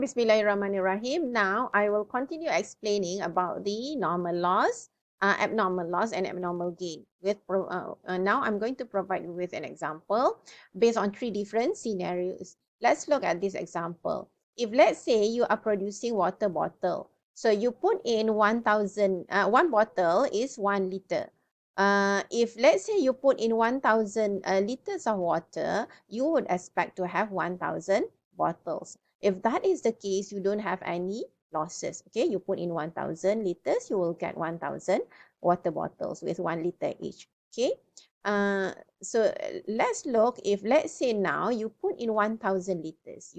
Bismillahirrahmanirrahim. Now I will continue explaining about the normal loss, abnormal loss and abnormal gain. Now I'm going to provide you with an example based on 3 different scenarios. Let's look at this example. If let's say you are producing water bottle, so you put in 1,000, one bottle is 1 liter. If let's say you put in 1,000 liters of water, you would expect to have 1,000 bottles. If that is the case, you don't have any losses. Okay, you put in 1,000 liters, you will get 1,000 water bottles with 1 liter each. Okay, so let's look if let's say now you put in 1,000 liters,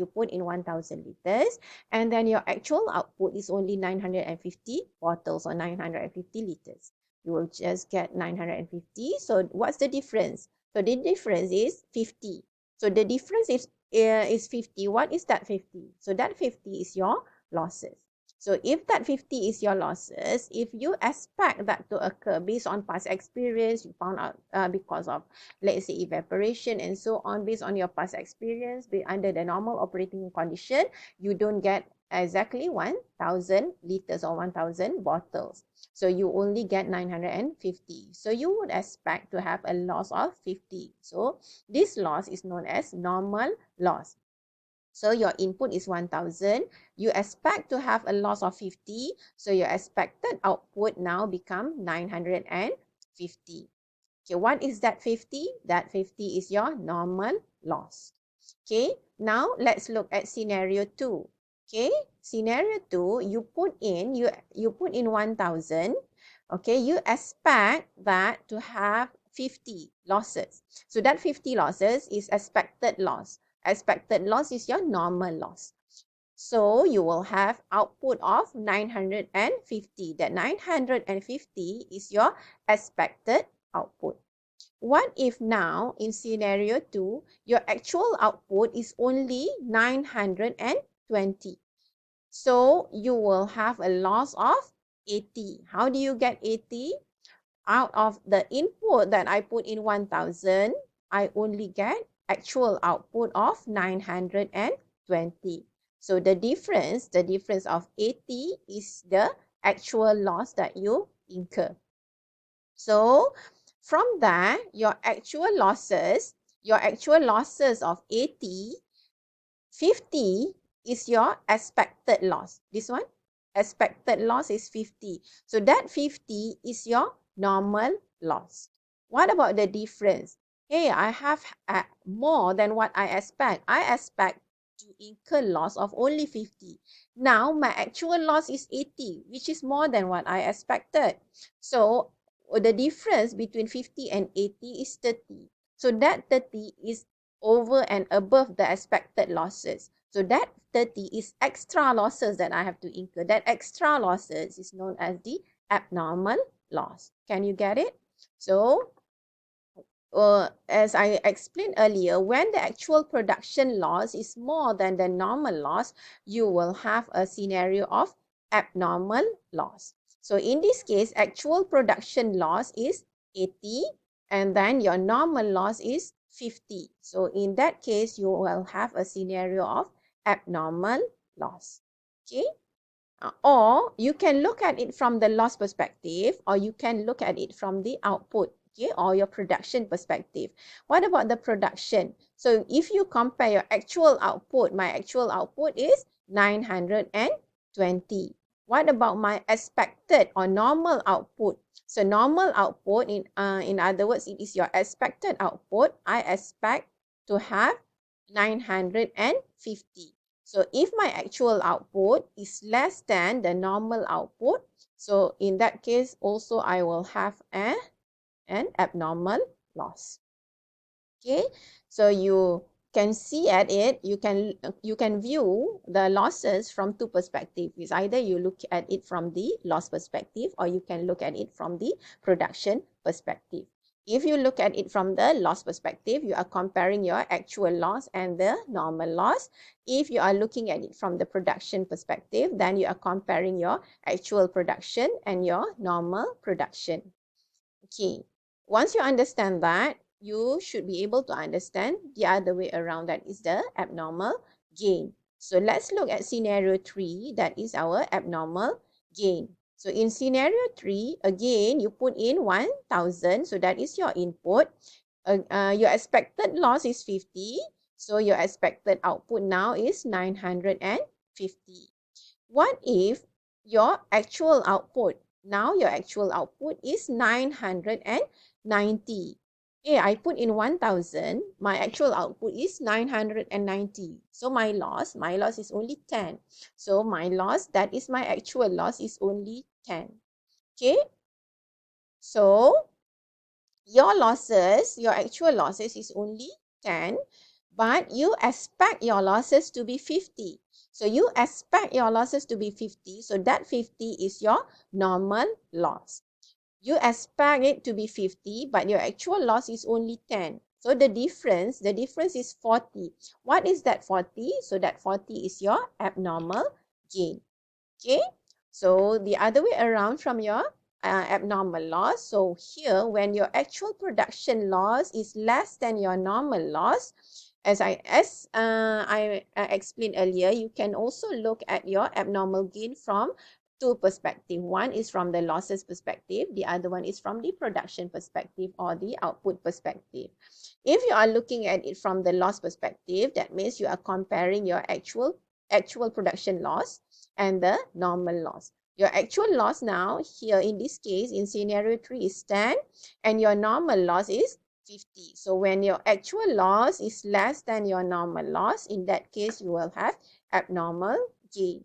and then your actual output is only 950 bottles or 950 liters. You will just get 950. So what's the difference? So the difference is 50. So the difference is 50. What is that 50? So that 50 is your losses. So if that 50 is your losses, if you expect that to occur based on past experience, you found out because of, let's say, evaporation and so on, based on your past experience, under the normal operating condition, you don't get exactly 1,000 liters or 1,000 bottles. So you only get 950. So you would expect to have a loss of 50. So this loss is known as normal loss. So your input is 1,000. You expect to have a loss of 50. So your expected output now become 950. Okay, what is that 50? That 50 is your normal loss. Okay, now let's look at scenario 2. Okay, scenario 2, you put in 1,000. Okay, you expect that to have 50 losses. So that 50 losses is expected loss. Expected loss is your normal loss. So you will have output of 950. That 950 is your expected output. What if now in scenario 2, your actual output is only 920? So you will have a loss of 80. How do you get 80? Out of the input that I put in 1,000, I only get actual output of 920. So the difference of 80 is the actual loss that you incur. So from that, your actual losses of 80, 50 is your expected loss. This one, expected loss is 50. So that 50 is your normal loss. What about the difference? Hey, I have more than what I expect. I expect to incur loss of only 50. Now my actual loss is 80, which is more than what I expected. So the difference between 50 and 80 is 30. So that 30 is over and above the expected losses. So that 30 is extra losses that I have to incur. That extra losses is known as the abnormal loss. Can you get it? So as I explained earlier, when the actual production loss is more than the normal loss, you will have a scenario of abnormal loss. So in this case, actual production loss is 80 and then your normal loss is 50. So in that case, you will have a scenario of abnormal loss. Okay? Or you can look at it from the loss perspective, or you can look at it from the output, okay, or your production perspective. What about the production? So if you compare your actual output, my actual output is 920. What about my expected or normal output? So normal output, in other words, it is your expected output. I expect to have 950. So if my actual output is less than the normal output, so in that case also I will have an abnormal loss. Okay, so you can see at it, you can view the losses from two perspectives. It's either you look at it from the loss perspective or you can look at it from the production perspective. If you look at it from the loss perspective, you are comparing your actual loss and the normal loss. If you are looking at it from the production perspective, then you are comparing your actual production and your normal production. Okay, once you understand that, you should be able to understand the other way around, that is the abnormal gain. So let's look at scenario 3, that is our abnormal gain. So in scenario 3, again, you put in 1,000, so that is your input. Your expected loss is 50, so your expected output now is 950. What if your actual output, now your actual output is 990. Okay, I put in 1,000, my actual output is 990. So my loss is only 10. So my loss, that is my actual loss, is only 10. Okay, so your losses, your actual losses is only 10, but you expect your losses to be 50. So you expect your losses to be 50. So that 50 is your normal loss. You expect it to be 50, but your actual loss is only 10. So the difference is 40. What is that 40? So that 40 is your abnormal gain. Okay, so the other way around from your abnormal loss. So here, when your actual production loss is less than your normal loss, as I explained earlier, you can also look at your abnormal gain from two perspectives. One is from the losses perspective, the other one is from the production perspective or the output perspective. If you are looking at it from the loss perspective, that means you are comparing your actual production loss and the normal loss. Your actual loss now, here in this case, in scenario 3 is 10 and your normal loss is 50. So when your actual loss is less than your normal loss, in that case, you will have abnormal gain.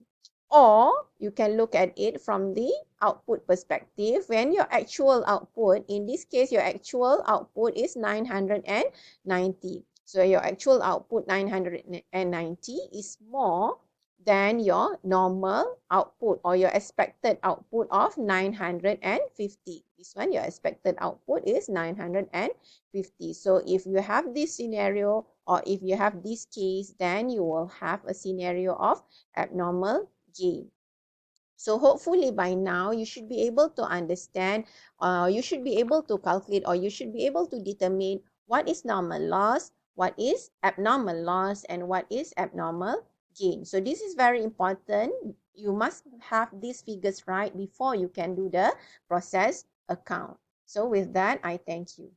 Or you can look at it from the output perspective. When your actual output, in this case, your actual output is 990. So your actual output 990 is more than your normal output or your expected output of 950. This one, your expected output is 950. So if you have this scenario or if you have this case, then you will have a scenario of abnormal gain. So hopefully by now you should be able to understand, you should be able to calculate, or you should be able to determine what is normal loss, what is abnormal loss, and what is abnormal gain. So this is very important. You must have these figures right before you can do the process account. So with that, I thank you.